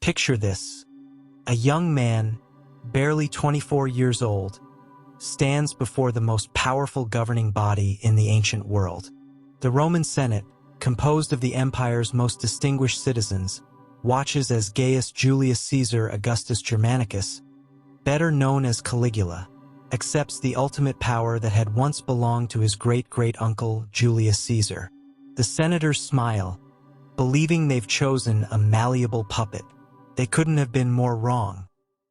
Picture this. A young man, barely 24 years old, stands before the most powerful governing body in the ancient world. The Roman Senate, composed of the empire's most distinguished citizens, watches as Gaius Julius Caesar Augustus Germanicus, better known as Caligula, accepts the ultimate power that had once belonged to his great-great-uncle Julius Caesar. The senators smile, believing they've chosen a malleable puppet. They couldn't have been more wrong.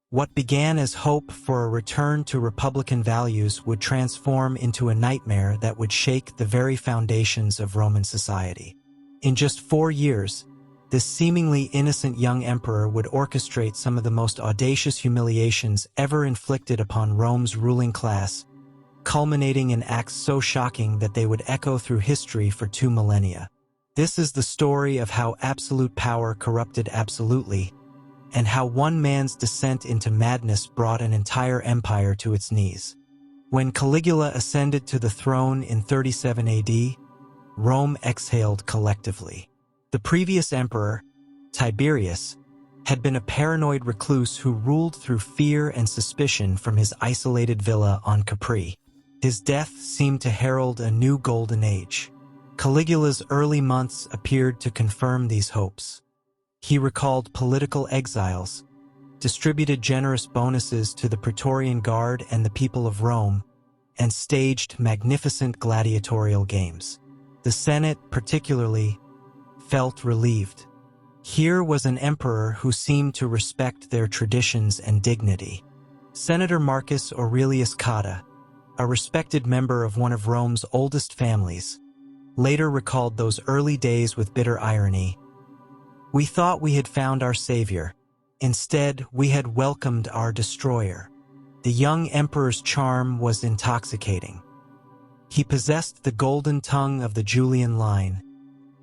What began as hope for a return to republican values would transform into a nightmare that would shake the very foundations of Roman society. In just 4 years, this seemingly innocent young emperor would orchestrate some of the most audacious humiliations ever inflicted upon Rome's ruling class, culminating in acts so shocking that they would echo through history for 2 millennia. This is the story of how absolute power corrupted absolutely, and how one man's descent into madness brought an entire empire to its knees. When Caligula ascended to the throne in 37 AD, Rome exhaled collectively. The previous emperor, Tiberius, had been a paranoid recluse who ruled through fear and suspicion from his isolated villa on Capri. His death seemed to herald a new golden age. Caligula's early months appeared to confirm these hopes. He recalled political exiles, distributed generous bonuses to the Praetorian Guard and the people of Rome, and staged magnificent gladiatorial games. The Senate, particularly, felt relieved. Here was an emperor who seemed to respect their traditions and dignity. Senator Marcus Aurelius Cotta, a respected member of one of Rome's oldest families, later recalled those early days with bitter irony. "We thought we had found our savior. Instead, we had welcomed our destroyer." The young emperor's charm was intoxicating. He possessed the golden tongue of the Julian line,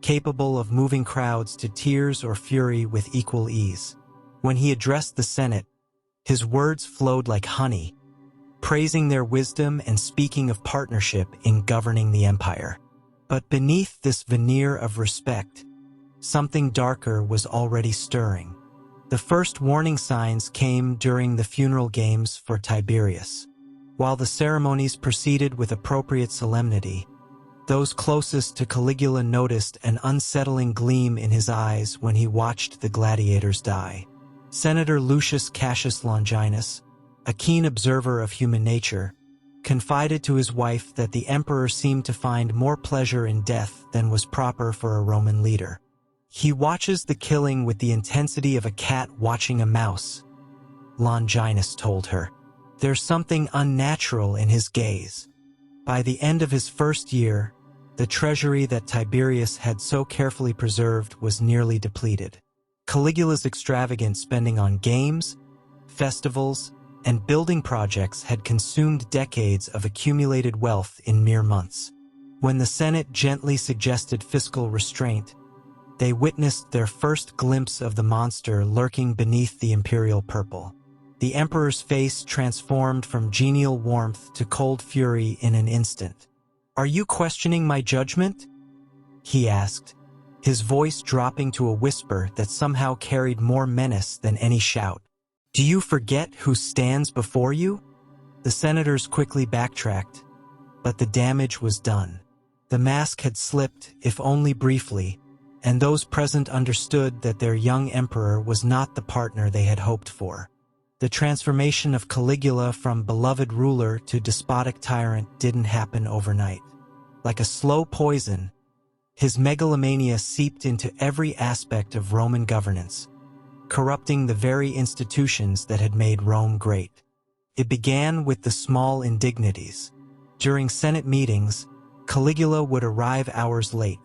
capable of moving crowds to tears or fury with equal ease. When he addressed the Senate, his words flowed like honey, praising their wisdom and speaking of partnership in governing the empire. But beneath this veneer of respect, something darker was already stirring. The first warning signs came during the funeral games for Tiberius. While the ceremonies proceeded with appropriate solemnity, those closest to Caligula noticed an unsettling gleam in his eyes when he watched the gladiators die. Senator Lucius Cassius Longinus, a keen observer of human nature, confided to his wife that the emperor seemed to find more pleasure in death than was proper for a Roman leader. "He watches the killing with the intensity of a cat watching a mouse," Longinus told her. "There's something unnatural in his gaze." By the end of his first year, the treasury that Tiberius had so carefully preserved was nearly depleted. Caligula's extravagant spending on games, festivals, and building projects had consumed decades of accumulated wealth in mere months. When the Senate gently suggested fiscal restraint, they witnessed their first glimpse of the monster lurking beneath the imperial purple. The emperor's face transformed from genial warmth to cold fury in an instant. "Are you questioning my judgment?" he asked, his voice dropping to a whisper that somehow carried more menace than any shout. "Do you forget who stands before you?" The senators quickly backtracked, but the damage was done. The mask had slipped, if only briefly, and those present understood that their young emperor was not the partner they had hoped for. The transformation of Caligula from beloved ruler to despotic tyrant didn't happen overnight. Like a slow poison, his megalomania seeped into every aspect of Roman governance, corrupting the very institutions that had made Rome great. It began with the small indignities. During Senate meetings, Caligula would arrive hours late,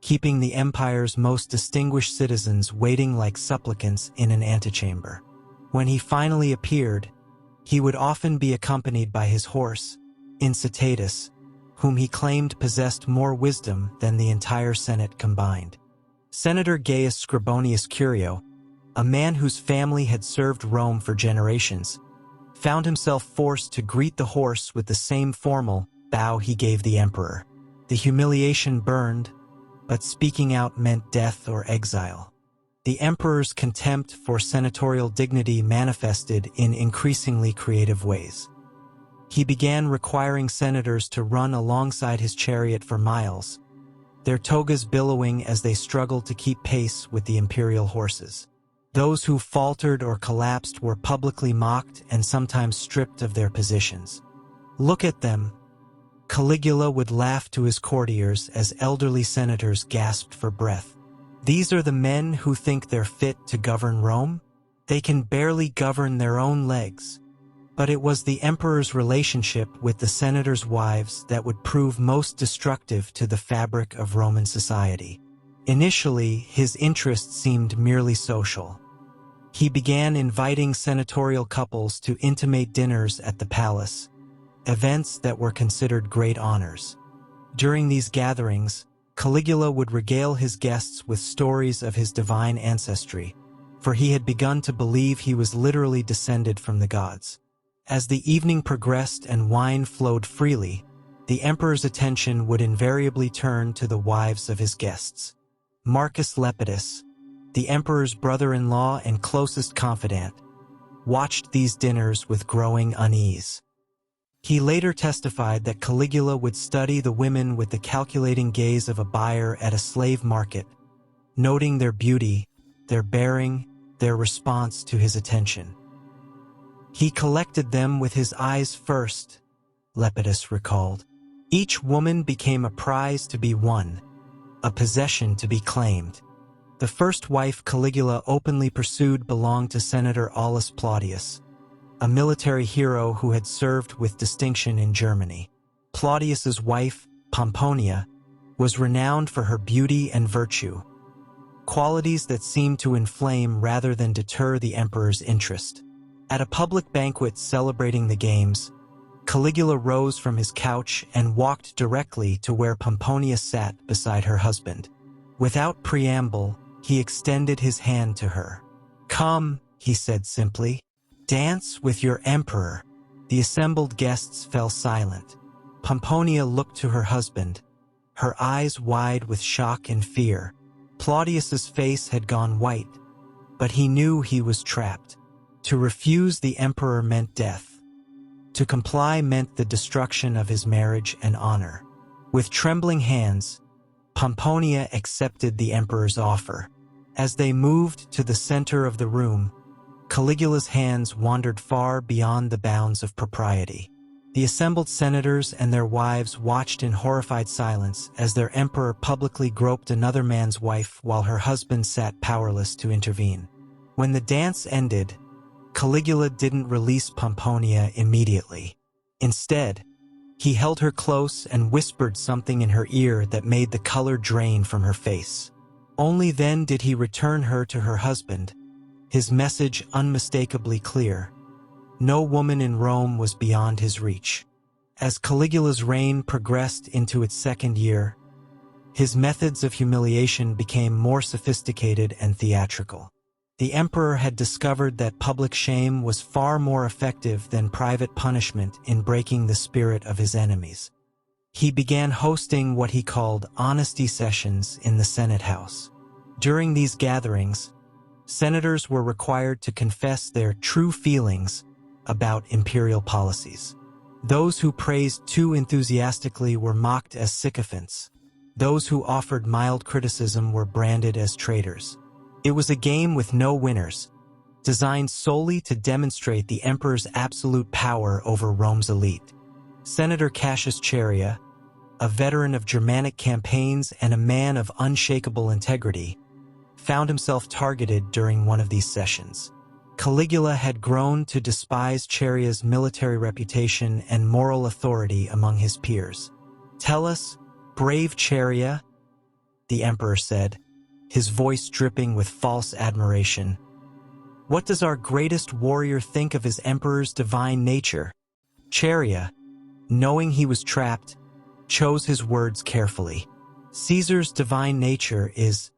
keeping the empire's most distinguished citizens waiting like supplicants in an antechamber. When he finally appeared, he would often be accompanied by his horse, Incitatus, whom he claimed possessed more wisdom than the entire Senate combined. Senator Gaius Scribonius Curio, a man whose family had served Rome for generations, found himself forced to greet the horse with the same formal bow he gave the emperor. The humiliation burned, but speaking out meant death or exile. the emperor's contempt for senatorial dignity manifested in increasingly creative ways. He began requiring senators to run alongside his chariot for miles, their togas billowing as they struggled to keep pace with the imperial horses. Those who faltered or collapsed were publicly mocked and sometimes stripped of their positions. "Look at them," Caligula would laugh to his courtiers as elderly senators gasped for breath. "These are the men who think they're fit to govern Rome? They can barely govern their own legs." But it was the emperor's relationship with the senators' wives that would prove most destructive to the fabric of Roman society. Initially, his interest seemed merely social. He began inviting senatorial couples to intimate dinners at the palace, events that were considered great honors. During these gatherings, Caligula would regale his guests with stories of his divine ancestry, for he had begun to believe he was literally descended from the gods. As the evening progressed and wine flowed freely, the emperor's attention would invariably turn to the wives of his guests. Marcus Lepidus, the emperor's brother-in-law and closest confidant, watched these dinners with growing unease. He later testified that Caligula would study the women with the calculating gaze of a buyer at a slave market, noting their beauty, their bearing, their response to his attention. "He collected them with his eyes first," Lepidus recalled. "Each woman became a prize to be won, a possession to be claimed." The first wife Caligula openly pursued belonged to Senator Aulus Plautius, a military hero who had served with distinction in Germany. Plautius's wife, Pomponia, was renowned for her beauty and virtue, qualities that seemed to inflame rather than deter the emperor's interest. At a public banquet celebrating the games, Caligula rose from his couch and walked directly to where Pomponia sat beside her husband. Without preamble, he extended his hand to her. "Come," he said simply, "dance with your emperor." The assembled guests fell silent. Pomponia looked to her husband, her eyes wide with shock and fear. Plautius's face had gone white, but he knew he was trapped. To refuse the emperor meant death. To comply meant the destruction of his marriage and honor. With trembling hands, Pomponia accepted the emperor's offer. As they moved to the center of the room, Caligula's hands wandered far beyond the bounds of propriety. The assembled senators and their wives watched in horrified silence as their emperor publicly groped another man's wife while her husband sat powerless to intervene. When the dance ended, Caligula didn't release Pomponia immediately. Instead, he held her close and whispered something in her ear that made the color drain from her face. Only then did he return her to her husband, his message unmistakably clear. No woman in Rome was beyond his reach. As Caligula's reign progressed into its second year, his methods of humiliation became more sophisticated and theatrical. The emperor had discovered that public shame was far more effective than private punishment in breaking the spirit of his enemies. He began hosting what he called honesty sessions in the Senate House. During these gatherings, senators were required to confess their true feelings about imperial policies. Those who praised too enthusiastically were mocked as sycophants. Those who offered mild criticism were branded as traitors. It was a game with no winners, designed solely to demonstrate the emperor's absolute power over Rome's elite. Senator Cassius Chaerea, a veteran of Germanic campaigns and a man of unshakable integrity, found himself targeted during one of these sessions. Caligula had grown to despise Chaerea's military reputation and moral authority among his peers. "Tell us, brave Chaerea," the emperor said, his voice dripping with false admiration. "What does our greatest warrior think of his emperor's divine nature?" Chaerea, knowing he was trapped, chose his words carefully. "Caesar's divine nature is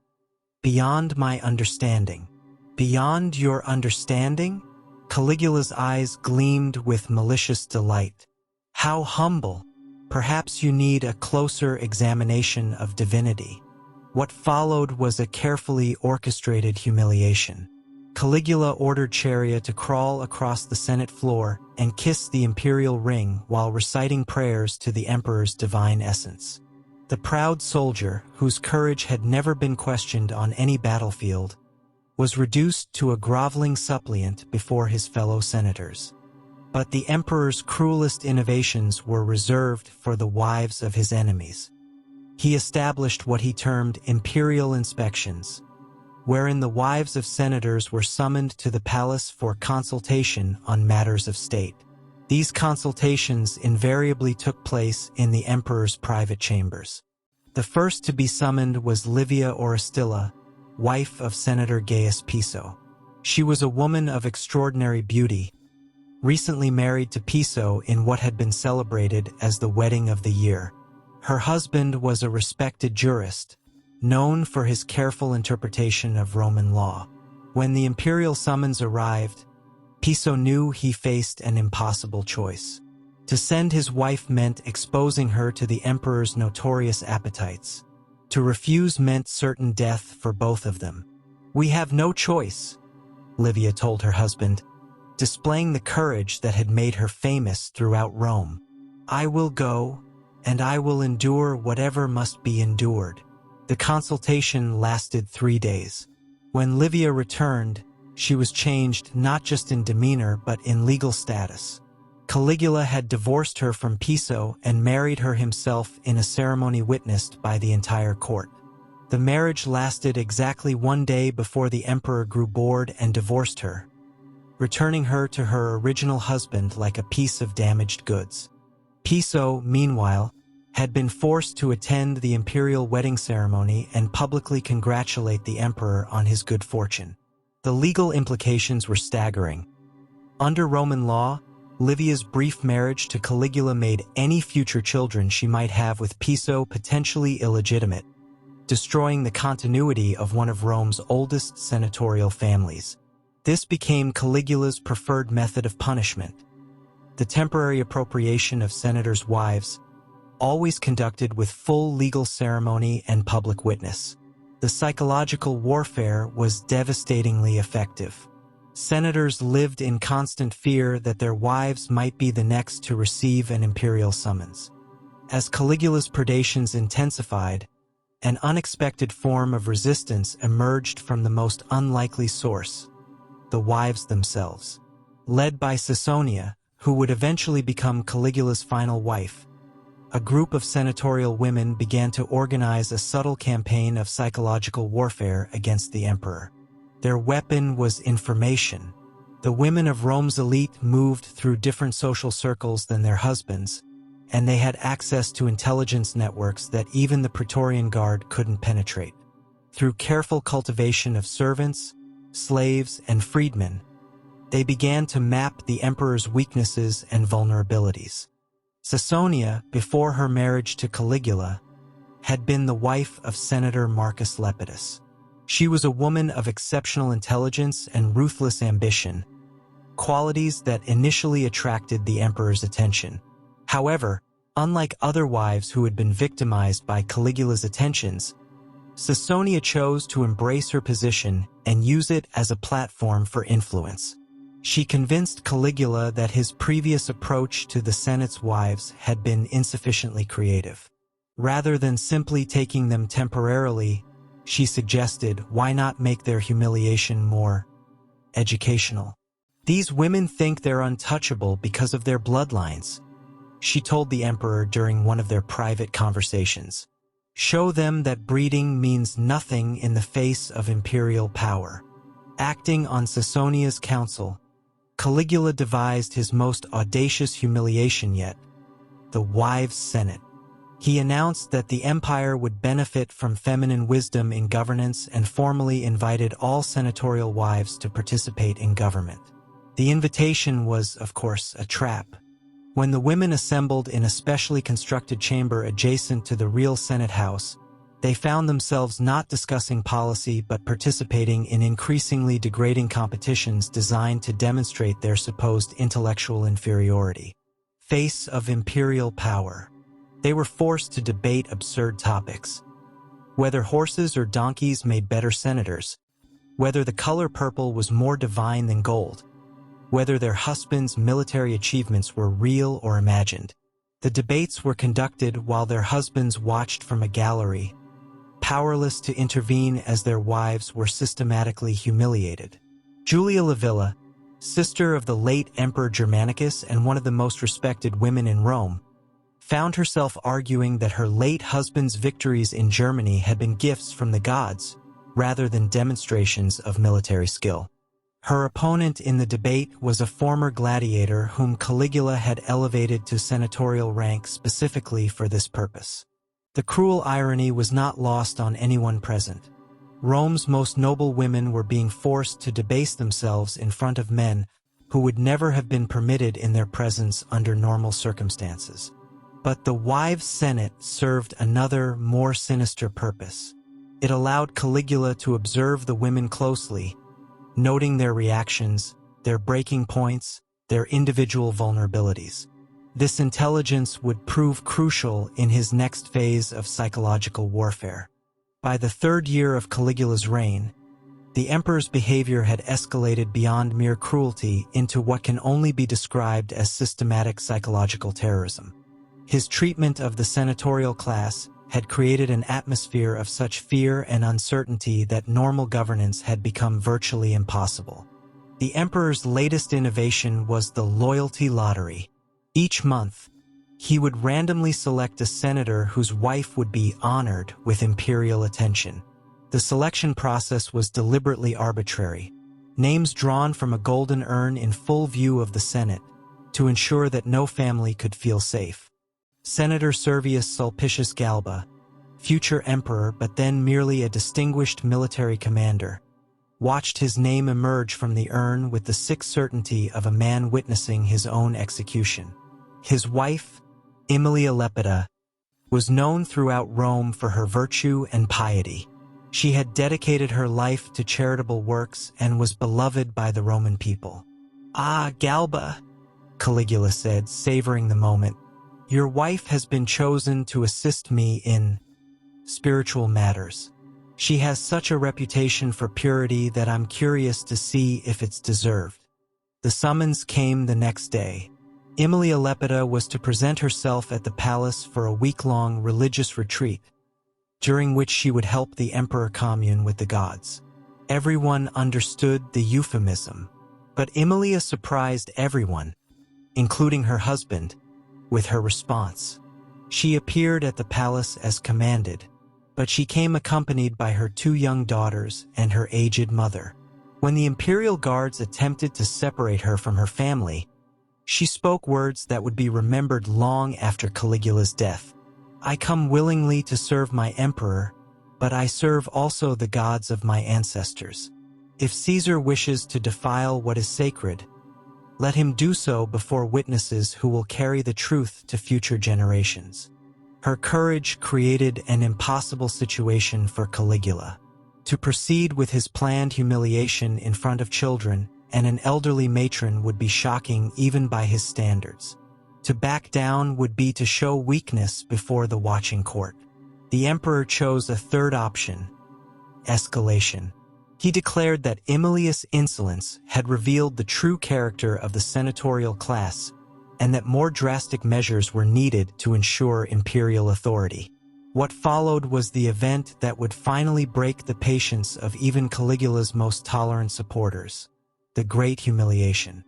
beyond my understanding." "Beyond your understanding?" Caligula's eyes gleamed with malicious delight. "How humble! Perhaps you need a closer examination of divinity." What followed was a carefully orchestrated humiliation. Caligula ordered Charia to crawl across the Senate floor and kiss the imperial ring while reciting prayers to the emperor's divine essence. The proud soldier, whose courage had never been questioned on any battlefield, was reduced to a groveling suppliant before his fellow senators. But the emperor's cruelest innovations were reserved for the wives of his enemies. He established what he termed imperial inspections, wherein the wives of senators were summoned to the palace for consultation on matters of state. These consultations invariably took place in the emperor's private chambers. The first to be summoned was Livia Orestilla, wife of Senator Gaius Piso. She was a woman of extraordinary beauty, recently married to Piso in what had been celebrated as the wedding of the year. Her husband was a respected jurist, known for his careful interpretation of Roman law. When the imperial summons arrived, Piso knew he faced an impossible choice. To send his wife meant exposing her to the emperor's notorious appetites. To refuse meant certain death for both of them. "We have no choice," Livia told her husband, displaying the courage that had made her famous throughout Rome. "I will go, and I will endure whatever must be endured." The consultation lasted 3 days. When Livia returned, she was changed not just in demeanor but in legal status. Caligula had divorced her from Piso and married her himself in a ceremony witnessed by the entire court. The marriage lasted exactly 1 day before the emperor grew bored and divorced her, returning her to her original husband like a piece of damaged goods. Piso, meanwhile, had been forced to attend the imperial wedding ceremony and publicly congratulate the emperor on his good fortune. The legal implications were staggering. Under Roman law, Livia's brief marriage to Caligula made any future children she might have with Piso potentially illegitimate, destroying the continuity of one of Rome's oldest senatorial families. This became Caligula's preferred method of punishment: the temporary appropriation of senators' wives, always conducted with full legal ceremony and public witness. The psychological warfare was devastatingly effective. Senators lived in constant fear that their wives might be the next to receive an imperial summons. As Caligula's predations intensified, an unexpected form of resistance emerged from the most unlikely source: the wives themselves. Led by Caesonia, who would eventually become Caligula's final wife, a group of senatorial women began to organize a subtle campaign of psychological warfare against the emperor. Their weapon was information. The women of Rome's elite moved through different social circles than their husbands, and they had access to intelligence networks that even the Praetorian Guard couldn't penetrate. Through careful cultivation of servants, slaves, and freedmen, they began to map the emperor's weaknesses and vulnerabilities. Caesonia, before her marriage to Caligula, had been the wife of Senator Marcus Lepidus. She was a woman of exceptional intelligence and ruthless ambition, qualities that initially attracted the emperor's attention. However, unlike other wives who had been victimized by Caligula's attentions, Caesonia chose to embrace her position and use it as a platform for influence. She convinced Caligula that his previous approach to the Senate's wives had been insufficiently creative. Rather than simply taking them temporarily, she suggested, why not make their humiliation more educational? "These women think they're untouchable because of their bloodlines," she told the emperor during one of their private conversations. "Show them that breeding means nothing in the face of imperial power." Acting on Caesonia's counsel, Caligula devised his most audacious humiliation yet: the Wives' Senate. He announced that the empire would benefit from feminine wisdom in governance and formally invited all senatorial wives to participate in government. The invitation was, of course, a trap. When the women assembled in a specially constructed chamber adjacent to the real Senate House, they found themselves not discussing policy but participating in increasingly degrading competitions designed to demonstrate their supposed intellectual inferiority. Face of imperial power. They were forced to debate absurd topics: Whether horses or donkeys made better senators, whether the color purple was more divine than gold, whether their husbands' military achievements were real or imagined. The debates were conducted while their husbands watched from a gallery, powerless to intervene as their wives were systematically humiliated. Julia Livilla, sister of the late Emperor Germanicus and one of the most respected women in Rome, found herself arguing that her late husband's victories in Germany had been gifts from the gods rather than demonstrations of military skill. Her opponent in the debate was a former gladiator whom Caligula had elevated to senatorial rank specifically for this purpose. The cruel irony was not lost on anyone present. Rome's most noble women were being forced to debase themselves in front of men who would never have been permitted in their presence under normal circumstances. But the wives' senate served another, more sinister purpose. It allowed Caligula to observe the women closely, noting their reactions, their breaking points, their individual vulnerabilities. This intelligence would prove crucial in his next phase of psychological warfare. By the third year of Caligula's reign, the emperor's behavior had escalated beyond mere cruelty into what can only be described as systematic psychological terrorism. His treatment of the senatorial class had created an atmosphere of such fear and uncertainty that normal governance had become virtually impossible. The emperor's latest innovation was the loyalty lottery. Each month, he would randomly select a senator whose wife would be honored with imperial attention. The selection process was deliberately arbitrary, names drawn from a golden urn in full view of the Senate, to ensure that no family could feel safe. Senator Servius Sulpicius Galba, future emperor but then merely a distinguished military commander, watched his name emerge from the urn with the sick certainty of a man witnessing his own execution. His wife, Aemilia Lepida, was known throughout Rome for her virtue and piety. She had dedicated her life to charitable works and was beloved by the Roman people. "Ah, Galba," Caligula said, savoring the moment, "your wife has been chosen to assist me in spiritual matters. She has such a reputation for purity that I'm curious to see if it's deserved." The summons came the next day. Aemilia Lepida was to present herself at the palace for a week-long religious retreat, during which she would help the emperor commune with the gods. Everyone understood the euphemism, but Aemilia surprised everyone, including her husband, with her response. She appeared at the palace as commanded, but she came accompanied by her 2 young daughters and her aged mother. When the imperial guards attempted to separate her from her family, she spoke words that would be remembered long after Caligula's death. "I come willingly to serve my emperor, but I serve also the gods of my ancestors. If Caesar wishes to defile what is sacred, let him do so before witnesses who will carry the truth to future generations." Her courage created an impossible situation for Caligula. To proceed with his planned humiliation in front of children and an elderly matron would be shocking even by his standards. To back down would be to show weakness before the watching court. The emperor chose a third option: escalation. He declared that Aemilia's insolence had revealed the true character of the senatorial class and that more drastic measures were needed to ensure imperial authority. What followed was the event that would finally break the patience of even Caligula's most tolerant supporters: the Great Humiliation.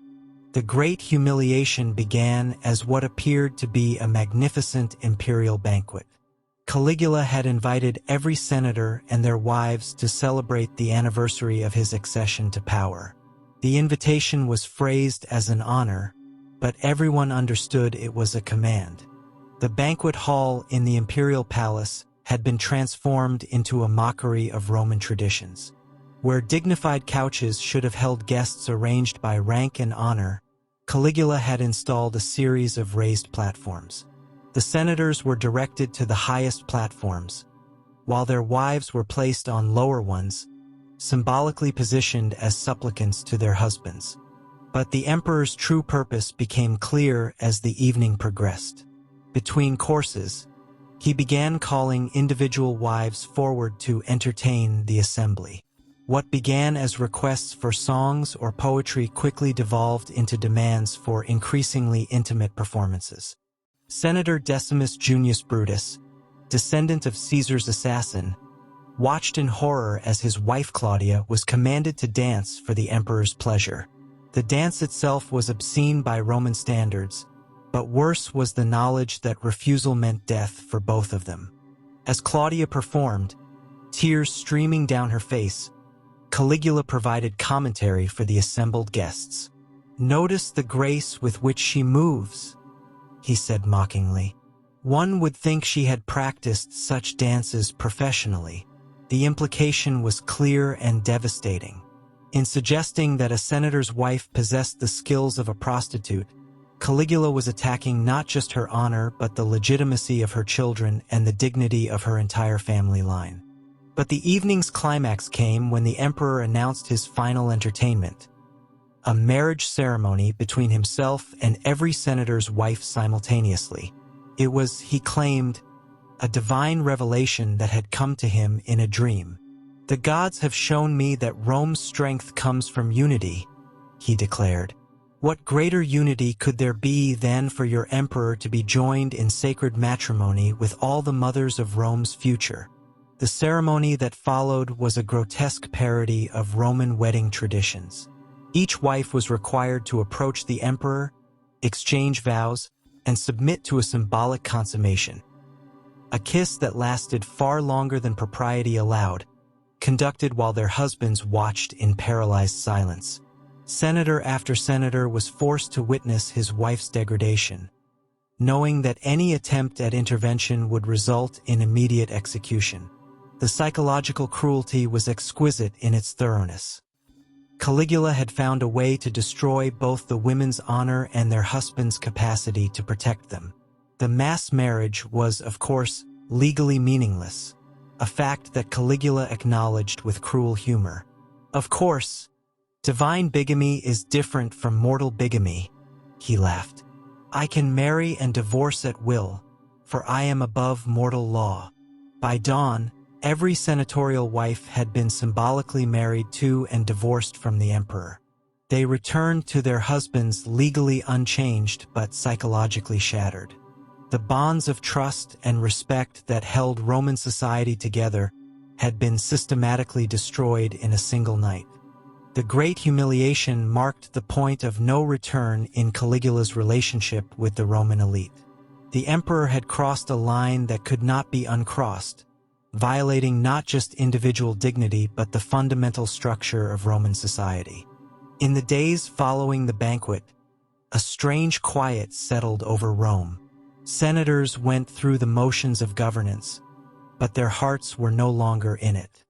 The Great Humiliation began as what appeared to be a magnificent imperial banquet. Caligula had invited every senator and their wives to celebrate the anniversary of his accession to power. The invitation was phrased as an honor, but everyone understood it was a command. The banquet hall in the imperial palace had been transformed into a mockery of Roman traditions. Where dignified couches should have held guests arranged by rank and honor, Caligula had installed a series of raised platforms. The senators were directed to the highest platforms, while their wives were placed on lower ones, symbolically positioned as supplicants to their husbands. But the emperor's true purpose became clear as the evening progressed. Between courses, He began calling individual wives forward to entertain the assembly. What began as requests for songs or poetry quickly devolved into demands for increasingly intimate performances. Senator Decimus Junius Brutus, descendant of Caesar's assassin, watched in horror as his wife Claudia was commanded to dance for the emperor's pleasure. The dance itself was obscene by Roman standards, but worse was the knowledge that refusal meant death for both of them. As Claudia performed, tears streaming down her face, Caligula provided commentary for the assembled guests. "Notice the grace with which she moves," he said mockingly. "One would think she had practiced such dances professionally." The implication was clear and devastating. In suggesting that a senator's wife possessed the skills of a prostitute, Caligula was attacking not just her honor but the legitimacy of her children and the dignity of her entire family line. But the evening's climax came when the emperor announced his final entertainment, a marriage ceremony between himself and every senator's wife simultaneously. It was, he claimed, a divine revelation that had come to him in a dream. "The gods have shown me that Rome's strength comes from unity," he declared. "What greater unity could there be than for your emperor to be joined in sacred matrimony with all the mothers of Rome's future?" The ceremony that followed was a grotesque parody of Roman wedding traditions. Each wife was required to approach the emperor, exchange vows, and submit to a symbolic consummation. A kiss that lasted far longer than propriety allowed, conducted while their husbands watched in paralyzed silence. Senator after senator was forced to witness his wife's degradation, knowing that any attempt at intervention would result in immediate execution. The psychological cruelty was exquisite in its thoroughness. Caligula had found a way to destroy both the women's honor and their husbands' capacity to protect them. The mass marriage was, of course, legally meaningless, a fact that Caligula acknowledged with cruel humor. "Of course, divine bigamy is different from mortal bigamy," he laughed. "I can marry and divorce at will, for I am above mortal law." By dawn, every senatorial wife had been symbolically married to and divorced from the emperor. They returned to their husbands legally unchanged but psychologically shattered. The bonds of trust and respect that held Roman society together had been systematically destroyed in a single night. The Great Humiliation marked the point of no return in Caligula's relationship with the Roman elite. The emperor had crossed a line that could not be uncrossed, violating not just individual dignity but the fundamental structure of Roman society. In the days following the banquet, a strange quiet settled over Rome. Senators went through the motions of governance, but their hearts were no longer in it.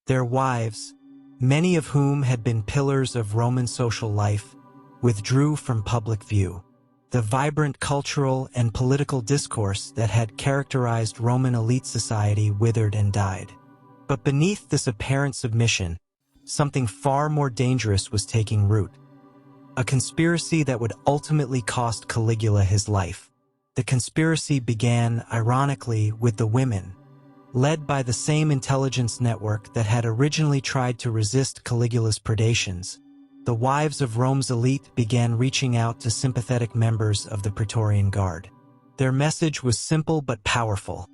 Their wives, many of whom had been pillars of Roman social life, withdrew from public view. The vibrant cultural and political discourse that had characterized Roman elite society withered and died. But beneath this apparent submission, something far more dangerous was taking root. A conspiracy that would ultimately cost Caligula his life. The conspiracy began, ironically, with the women, led by the same intelligence network that had originally tried to resist Caligula's predations. The wives of Rome's elite began reaching out to sympathetic members of the Praetorian Guard. Their message was simple but powerful.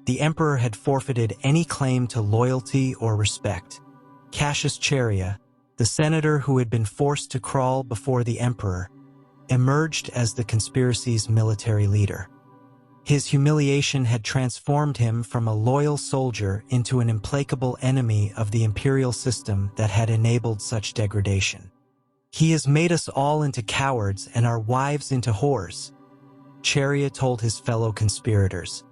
The emperor had forfeited any claim to loyalty or respect. Cassius Chaerea, the senator who had been forced to crawl before the emperor, emerged as the conspiracy's military leader. His humiliation had transformed him from a loyal soldier into an implacable enemy of the imperial system that had enabled such degradation. "He has made us all into cowards and our wives into whores," Chaerea told his fellow conspirators.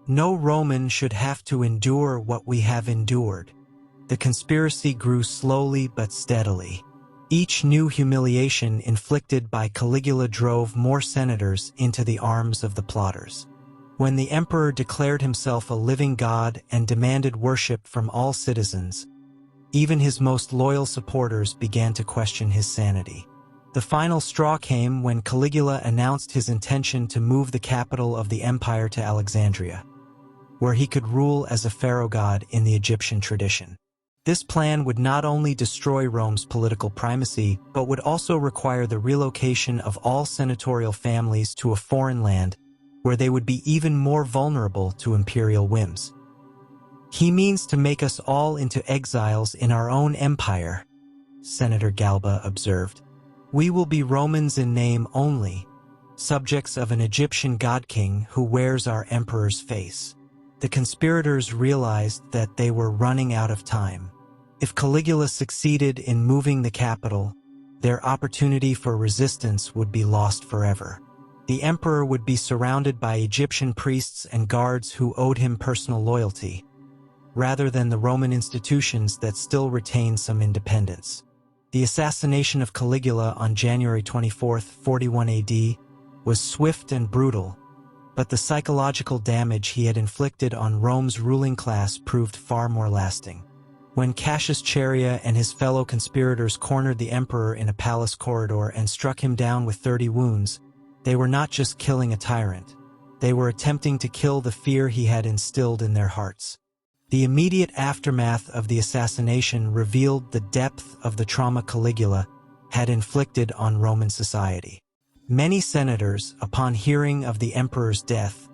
"No Roman should have to endure what we have endured." The conspiracy grew slowly but steadily. Each new humiliation inflicted by Caligula drove more senators into the arms of the plotters. When the emperor declared himself a living god and demanded worship from all citizens, even his most loyal supporters began to question his sanity. The final straw came when Caligula announced his intention to move the capital of the empire to Alexandria. where he could rule as a pharaoh god in the Egyptian tradition. This plan would not only destroy Rome's political primacy, but would also require the relocation of all senatorial families to a foreign land where they would be even more vulnerable to imperial whims. "He means to make us all into exiles in our own empire," Senator Galba observed. "We will be Romans in name only, subjects of an Egyptian god-king who wears our emperor's face." The conspirators realized that they were running out of time. If Caligula succeeded in moving the capital, their opportunity for resistance would be lost forever. The emperor would be surrounded by Egyptian priests and guards who owed him personal loyalty, rather than the Roman institutions that still retained some independence. The assassination of Caligula on January 24, 41 AD, was swift and brutal, but the psychological damage he had inflicted on Rome's ruling class proved far more lasting. When Cassius Chaerea and his fellow conspirators cornered the emperor in a palace corridor and struck him down with 30 wounds, they were not just killing a tyrant. They were attempting to kill the fear he had instilled in their hearts. The immediate aftermath of the assassination revealed the depth of the trauma Caligula had inflicted on Roman society. Many senators, upon hearing of the emperor's death,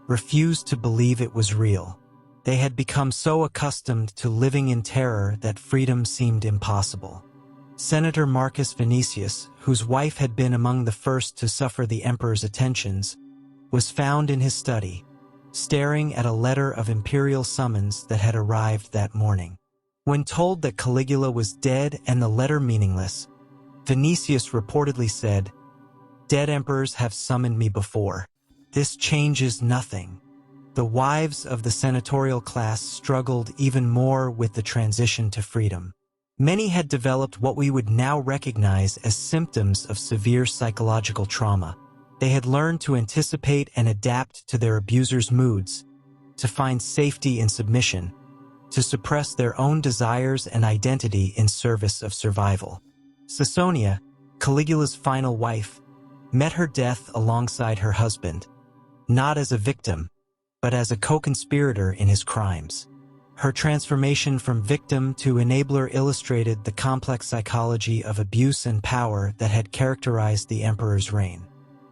refused to believe it was real. They had become so accustomed to living in terror that freedom seemed impossible. Senator Marcus Vinicius, whose wife had been among the first to suffer the emperor's attentions, was found in his study, staring at a letter of imperial summons that had arrived that morning. When told that Caligula was dead and the letter meaningless, Vinicius reportedly said, "Dead emperors have summoned me before. This changes nothing." The wives of the senatorial class struggled even more with the transition to freedom. Many had developed what we would now recognize as symptoms of severe psychological trauma. They had learned to anticipate and adapt to their abusers' moods, to find safety in submission, to suppress their own desires and identity in service of survival. Caesonia, Caligula's final wife, met her death alongside her husband, not as a victim, but as a co-conspirator in his crimes. Her transformation from victim to enabler illustrated the complex psychology of abuse and power that had characterized the emperor's reign.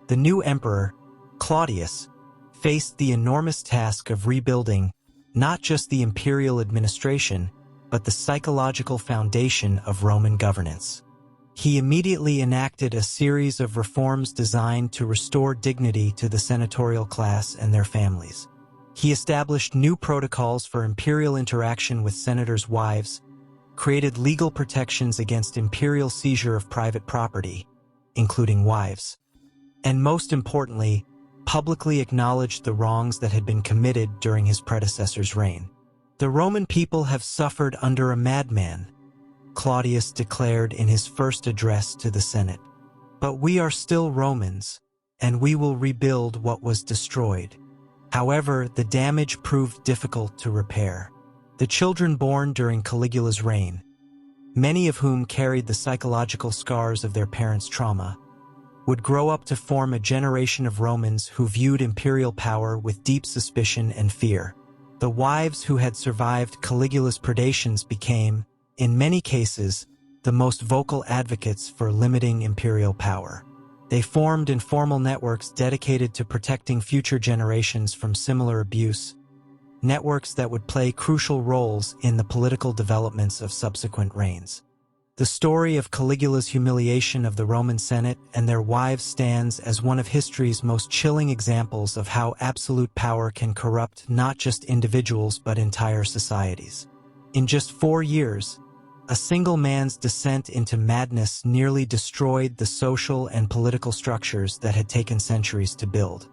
The new emperor, Claudius, faced the enormous task of rebuilding not just the imperial administration, but the psychological foundation of Roman governance. He immediately enacted a series of reforms designed to restore dignity to the senatorial class and their families. He established new protocols for imperial interaction with senators' wives, created legal protections against imperial seizure of private property, including wives, and most importantly, publicly acknowledged the wrongs that had been committed during his predecessor's reign. "The Roman people have suffered under a madman," Claudius declared in his first address to the Senate. "But we are still Romans, and we will rebuild what was destroyed." However, the damage proved difficult to repair. The children born during Caligula's reign, many of whom carried the psychological scars of their parents' trauma, would grow up to form a generation of Romans who viewed imperial power with deep suspicion and fear. The wives who had survived Caligula's predations became, in many cases, the most vocal advocates for limiting imperial power. They formed informal networks dedicated to protecting future generations from similar abuse, networks that would play crucial roles in the political developments of subsequent reigns. The story of Caligula's humiliation of the Roman Senate and their wives stands as one of history's most chilling examples of how absolute power can corrupt not just individuals but entire societies. In just 4 years, a single man's descent into madness nearly destroyed the social and political structures that had taken centuries to build.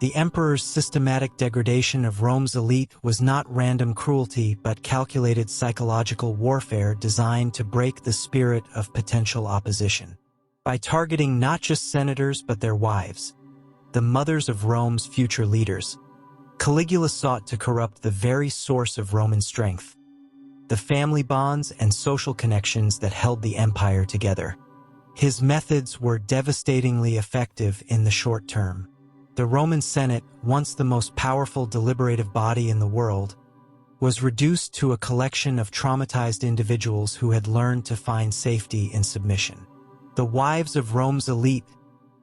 The emperor's systematic degradation of Rome's elite was not random cruelty but calculated psychological warfare designed to break the spirit of potential opposition. By targeting not just senators but their wives, the mothers of Rome's future leaders, Caligula sought to corrupt the very source of Roman strength, the family bonds and social connections that held the empire together. His methods were devastatingly effective in the short term. The Roman Senate, once the most powerful deliberative body in the world, was reduced to a collection of traumatized individuals who had learned to find safety in submission. The wives of Rome's elite,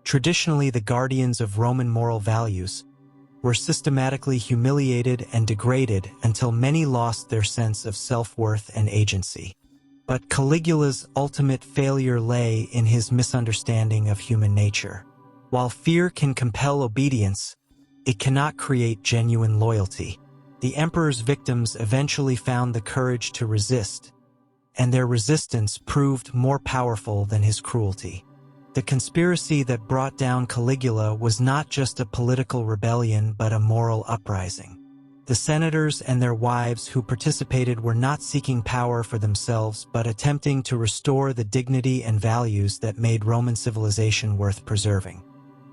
traditionally the guardians of Roman moral values, were systematically humiliated and degraded until many lost their sense of self-worth and agency. But Caligula's ultimate failure lay in his misunderstanding of human nature. While fear can compel obedience, it cannot create genuine loyalty. The emperor's victims eventually found the courage to resist, and their resistance proved more powerful than his cruelty. The conspiracy that brought down Caligula was not just a political rebellion but a moral uprising. The senators and their wives who participated were not seeking power for themselves but attempting to restore the dignity and values that made Roman civilization worth preserving.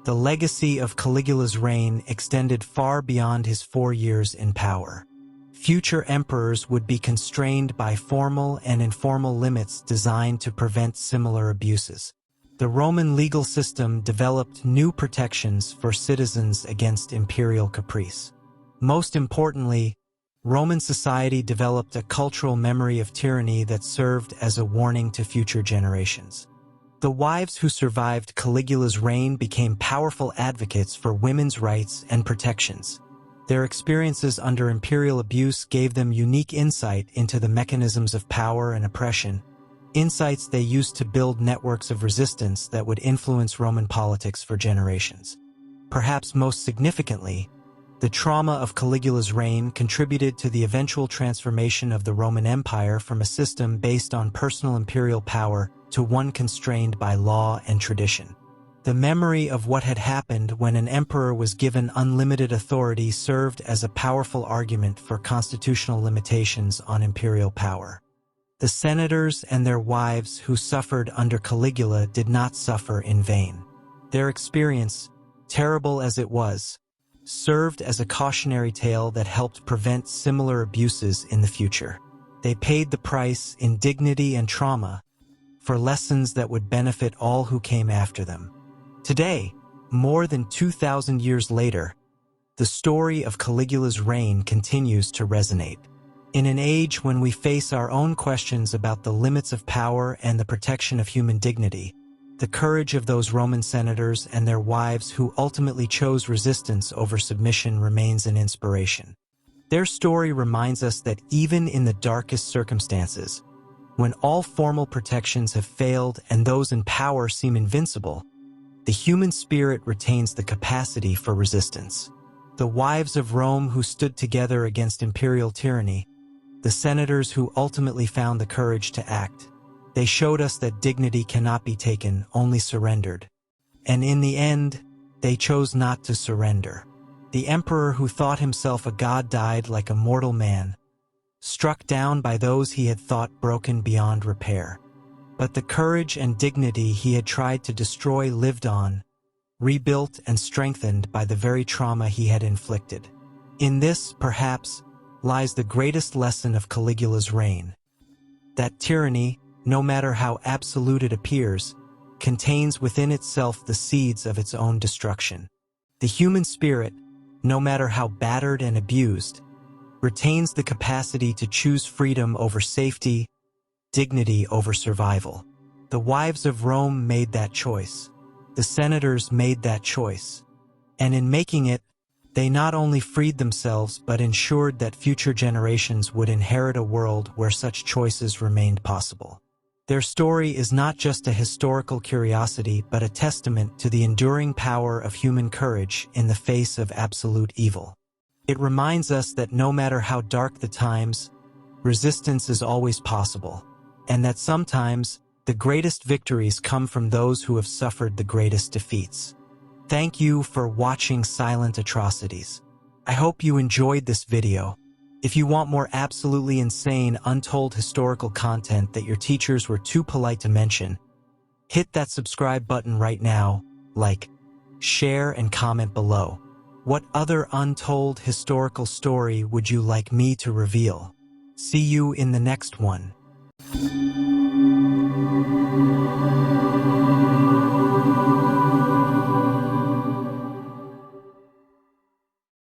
The legacy of Caligula's reign extended far beyond his 4 years in power. Future emperors would be constrained by formal and informal limits designed to prevent similar abuses. The Roman legal system developed new protections for citizens against imperial caprice. Most importantly, Roman society developed a cultural memory of tyranny that served as a warning to future generations. The wives who survived Caligula's reign became powerful advocates for women's rights and protections. Their experiences under imperial abuse gave them unique insight into the mechanisms of power and oppression, insights they used to build networks of resistance that would influence Roman politics for generations. Perhaps most significantly, the trauma of Caligula's reign contributed to the eventual transformation of the Roman Empire from a system based on personal imperial power to one constrained by law and tradition. The memory of what had happened when an emperor was given unlimited authority served as a powerful argument for constitutional limitations on imperial power. The senators and their wives who suffered under Caligula did not suffer in vain. Their experience, terrible as it was, served as a cautionary tale that helped prevent similar abuses in the future. They paid the price in dignity and trauma for lessons that would benefit all who came after them. Today, more than 2,000 years later, the story of Caligula's reign continues to resonate. In an age when we face our own questions about the limits of power and the protection of human dignity, the courage of those Roman senators and their wives who ultimately chose resistance over submission remains an inspiration. Their story reminds us that even in the darkest circumstances, when all formal protections have failed and those in power seem invincible, the human spirit retains the capacity for resistance. The wives of Rome who stood together against imperial tyranny, the senators who ultimately found the courage to act, they showed us that dignity cannot be taken, only surrendered. And in the end, they chose not to surrender. The emperor who thought himself a god died like a mortal man, struck down by those he had thought broken beyond repair. But the courage and dignity he had tried to destroy lived on, rebuilt and strengthened by the very trauma he had inflicted. In this, perhaps, lies the greatest lesson of Caligula's reign: that tyranny, no matter how absolute it appears, contains within itself the seeds of its own destruction. The human spirit, no matter how battered and abused, retains the capacity to choose freedom over safety, dignity over survival. The wives of Rome made that choice. The senators made that choice. And in making it, they not only freed themselves but ensured that future generations would inherit a world where such choices remained possible. Their story is not just a historical curiosity but a testament to the enduring power of human courage in the face of absolute evil. It reminds us that no matter how dark the times, resistance is always possible, and that sometimes the greatest victories come from those who have suffered the greatest defeats. Thank you for watching Silent Atrocities. I hope you enjoyed this video. If you want more absolutely insane, untold historical content that your teachers were too polite to mention, hit that subscribe button right now, like, share, and comment below. What other untold historical story would you like me to reveal? See you in the next one.